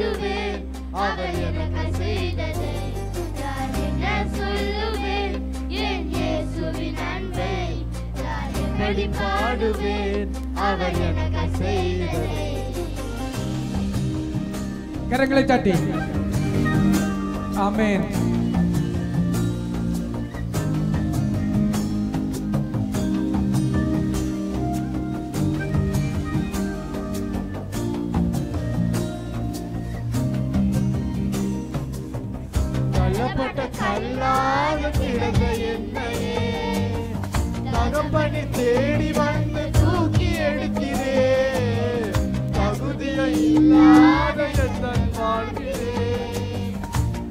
பாடுவேன் அவர் எனக்கு செய்ததை நான் என்ன சொல்லுவேன் என் இயேசுவின் அன்பை நான் எப்படி பாடுவேன் அவர் எனக்கு செய்ததை. கரங்களை தட்டி ஆமென். தள்ளப்பட்ட கல்லாக கிடந்த என்னையே தகப்பனை தேடி வந்து தூக்கி எடுக்கிறே. தகுதியை இல்லாத என் வாழ்கிறே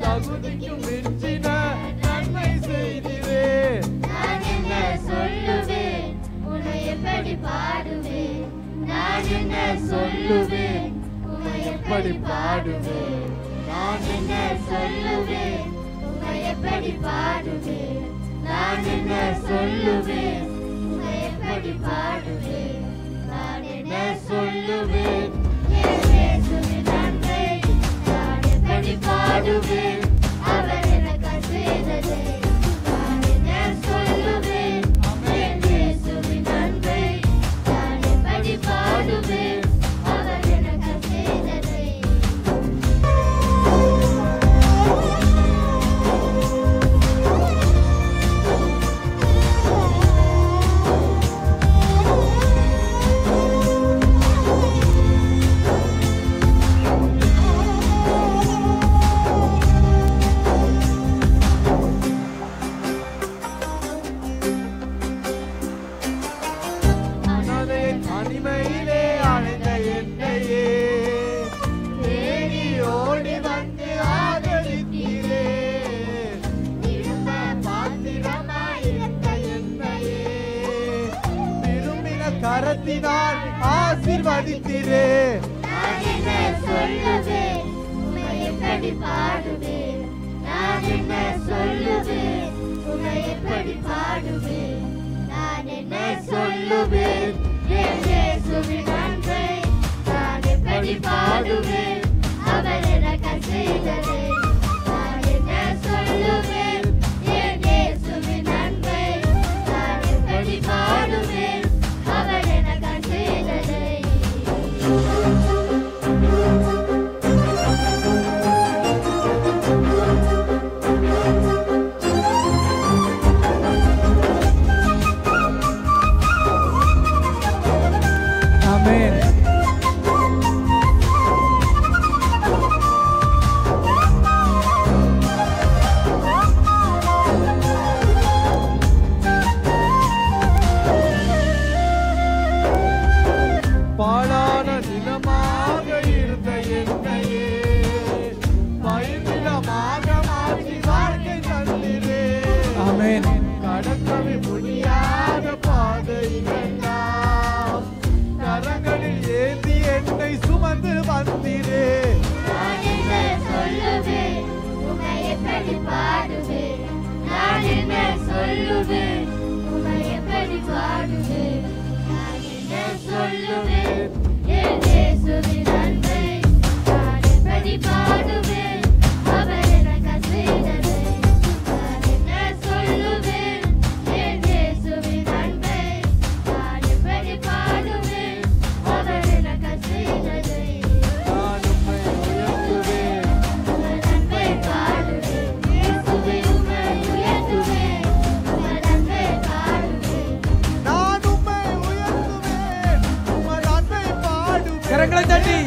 தகுதிக்கும் மிஞ்சின நன்மை செய்கிறே. நான் என்ன சொல்லுவேன் உன்னை எப்படி பாடுவேன் நான் என்ன சொல்லுவேன் உன்னை எப்படி பாடுவேன் நான் என்ன சொல்லுவேன் உன்னை எப்படி பாடுவேன் நான் என்ன சொல்லுவேன் உன்னை எப்படி பாடுவேன் நான் என்ன சொல்லுவேன் என் இயேசுவின் அன்பை நான் எப்படி பாடுவேன் அவர் எனக்கு செய்ததை நான் என்ன சொல்லுவேன் என் இயேசுவின் அன்பை நான் எப்படி பாடுவேன் அவர் எனக்கு செய்ததை. தனிமையிலே அழைந்த என்னையே தேடி ஓடி வந்து ஆதரித்தீரே. திரும்ப பாத்திரமாயிருந்த என்னையே திரும்பின கரத்தினால் ஆசீர்வதித்தீரே. நான் என்ன சொல்லுவேன் உன்னை எப்படி பாடுவேன் நான் என்ன சொல்லுவேன் உன்னை எப்படி பாடுவேன் நான் என்ன சொல்லுவேன் என் இயேசுவின் அன்பை நான் எப்படி பாடுவேன் அவர் எனக்கு செய்ததை நான் என்ன சொல்லுவேன் என் இயேசுவின் அன்பை நான் எப்படி பாடுவேன் அவர் எனக்கு செய்ததை. ஆமென். பாழான நிலமாக இருந்த என்னையே பயிரிடமாக மாற்றி வாழ்க்கை தந்திரே. ஆமென். கடக்கவே முடியாத பாதைகளெல்லாம் கரங்களில் ஏந்தி என்னை சுமந்து வந்தீரே. நான் என்ன சொல்லுவேன் உன்னை எப்படி பாடுவேன் நான் என்ன சொல்லுவேன் உன்னை எப்படி பாடுவேன் நான் என்ன சொல்லுவேன் என் இயேசுவின் அன்பை நான் எப்படி பாடுவேன் அவர் எனக்கு செய்ததை நான் என்ன சொல்லுவேன் என் இயேசுவின் அன்பை நான் எப்படி பாடுவேன் அவர் எனக்கு செய்ததை. நான் உம்மை உயர்த்துவேன் உமது அன்பை பாடுவேன் இயேசுவே உம்மை உயர்த்துவேன் உமது அன்பை பாடுவேன் நான் உம்மை உயர்த்துவேன் உமது அன்பை பாடுவேன். கரங்களை தட்டி